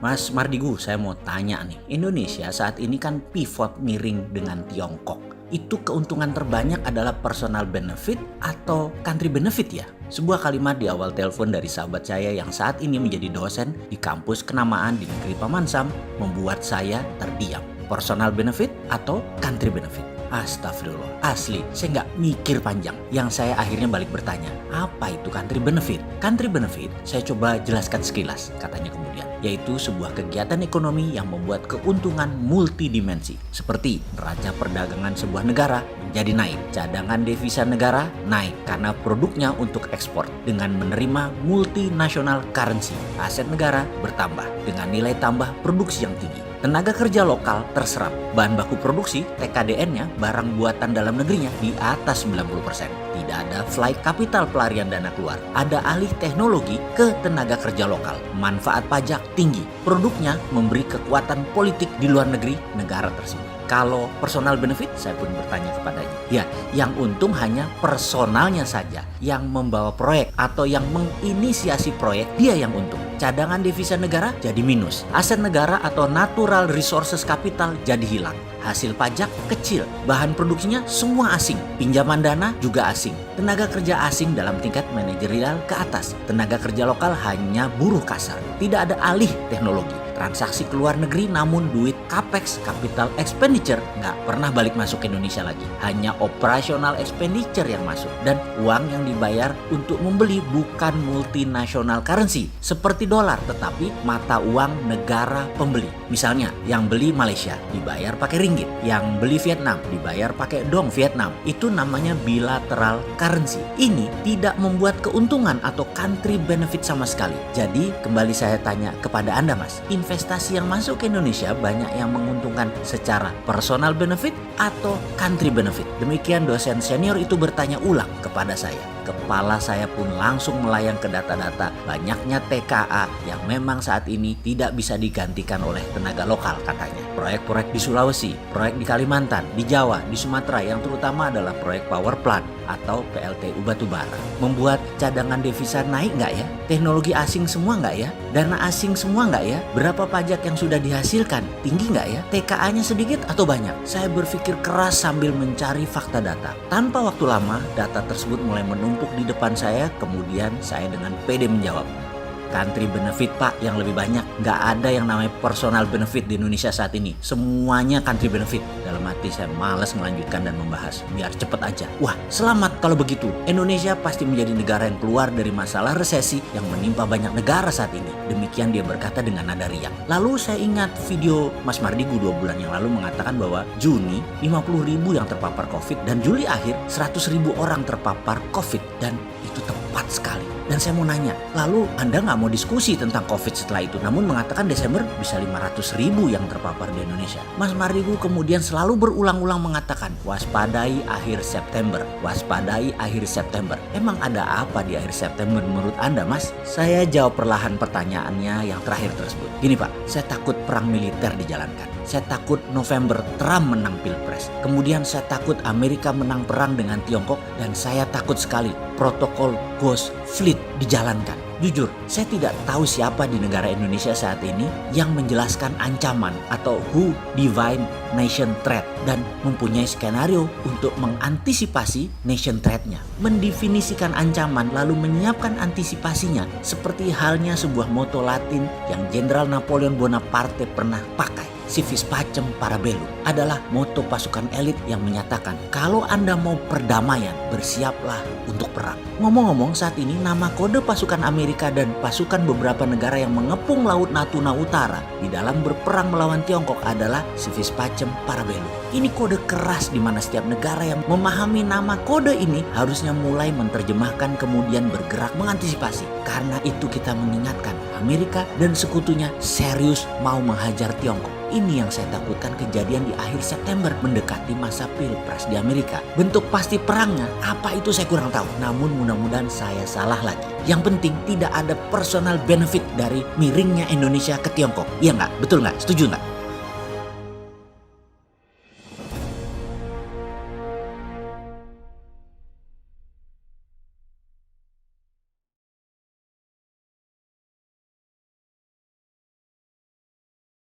Mas Mardigu, saya mau tanya nih. Indonesia saat ini kan pivot miring dengan Tiongkok. Itu keuntungan terbanyak adalah personal benefit atau country benefit ya? Sebuah kalimat di awal telepon dari sahabat saya yang saat ini menjadi dosen di kampus kenamaan di negeri Paman Sam membuat saya terdiam. Personal benefit atau country benefit? Astagfirullah, asli saya nggak mikir panjang. Yang saya akhirnya balik bertanya, apa itu country benefit? Country benefit saya coba jelaskan sekilas, katanya kemudian, yaitu sebuah kegiatan ekonomi yang membuat keuntungan multidimensi, seperti neraca perdagangan sebuah negara menjadi naik, cadangan devisa negara naik karena produknya untuk ekspor dengan menerima multinational currency, aset negara bertambah dengan nilai tambah produksi yang tinggi. Tenaga kerja lokal terserap, bahan baku produksi TKDN-nya barang buatan dalam negerinya di atas 90%. Tidak ada flight capital pelarian dana keluar, ada alih teknologi ke tenaga kerja lokal, manfaat pajak tinggi, produknya memberi kekuatan politik di luar negeri negara tersebut. Kalau personal benefit, saya pun bertanya kepadanya. Ya, yang untung hanya personalnya saja. Yang membawa proyek atau yang menginisiasi proyek, dia yang untung. Cadangan devisa negara jadi minus. Aset negara atau natural resources capital jadi hilang. Hasil pajak kecil. Bahan produksinya semua asing. Pinjaman dana juga asing. Tenaga kerja asing dalam tingkat manajerial ke atas. Tenaga kerja lokal hanya buruh kasar. Tidak ada alih teknologi. Transaksi ke luar negeri namun duit capex, capital expenditure, nggak pernah balik masuk ke Indonesia lagi. Hanya operational expenditure yang masuk. Dan uang yang dibayar untuk membeli bukan multinational currency seperti dolar, tetapi mata uang negara pembeli. Misalnya yang beli Malaysia dibayar pakai ringgit, yang beli Vietnam dibayar pakai dong Vietnam. Itu namanya bilateral currency. Ini tidak membuat keuntungan atau country benefit sama sekali. Jadi kembali saya tanya kepada Anda, Mas, investasi yang masuk ke Indonesia banyak yang menguntungkan secara personal benefit atau country benefit? Demikian dosen senior itu bertanya ulang kepada saya. Kepala saya pun langsung melayang ke data-data banyaknya TKA yang memang saat ini tidak bisa digantikan oleh tenaga lokal katanya. Proyek-proyek di Sulawesi, proyek di Kalimantan, di Jawa, di Sumatera yang terutama adalah proyek power plant atau PLTU batubara. Membuat cadangan devisa naik nggak ya? Teknologi asing semua nggak ya? Dana asing semua nggak ya? Berapa pajak yang sudah dihasilkan? Tinggi nggak ya? TKA-nya sedikit atau banyak? Saya berpikir keras sambil mencari fakta data. Tanpa waktu lama, data tersebut mulai menumpuk di depan saya, kemudian saya dengan pede menjawab. Country benefit, Pak, yang lebih banyak. Nggak ada yang namanya personal benefit di Indonesia saat ini. Semuanya country benefit. Dalam hati saya malas melanjutkan dan membahas. Biar cepet aja. Wah, selamat kalau begitu. Indonesia pasti menjadi negara yang keluar dari masalah resesi yang menimpa banyak negara saat ini. Demikian dia berkata dengan nada riang. Lalu saya ingat video Mas Mardigu 2 bulan yang lalu mengatakan bahwa Juni 50.000 yang terpapar COVID dan Juli akhir 100.000 orang terpapar COVID. Dan itu tepat sekali. Dan saya mau nanya, lalu Anda nggak mau diskusi tentang COVID setelah itu, namun mengatakan Desember bisa 500.000 yang terpapar di Indonesia. Mas Mardigu kemudian selalu berulang-ulang mengatakan, waspadai akhir September, waspadai akhir September. Emang ada apa di akhir September menurut Anda, Mas? Saya jawab perlahan pertanyaannya yang terakhir tersebut. Gini Pak, saya takut perang militer dijalankan. Saya takut November Trump menang Pilpres. Kemudian saya takut Amerika menang perang dengan Tiongkok. Dan saya takut sekali protokol Ghost Fleet dijalankan. Jujur, saya tidak tahu siapa di negara Indonesia saat ini yang menjelaskan ancaman atau who define nation threat dan mempunyai skenario untuk mengantisipasi nation threat-nya. Mendefinisikan ancaman lalu menyiapkan antisipasinya seperti halnya sebuah moto Latin yang Jenderal Napoleon Bonaparte pernah pakai. Civis pacem para bellum adalah moto pasukan elit yang menyatakan kalau Anda mau perdamaian, bersiaplah untuk perang. Ngomong-ngomong, saat ini nama kode pasukan Amerika dan pasukan beberapa negara yang mengepung Laut Natuna Utara di dalam berperang melawan Tiongkok adalah Civis pacem para bellum. Ini kode keras di mana setiap negara yang memahami nama kode ini harusnya mulai menerjemahkan kemudian bergerak mengantisipasi. Karena itu kita mengingatkan Amerika dan sekutunya serius mau menghajar Tiongkok. Ini yang saya takutkan kejadian di akhir September mendekati masa Pilpres di Amerika. Bentuk pasti perangnya, apa itu saya kurang tahu. Namun mudah-mudahan saya salah lagi. Yang penting tidak ada personal benefit dari miringnya Indonesia ke Tiongkok. Iya nggak? Betul nggak? Setuju nggak?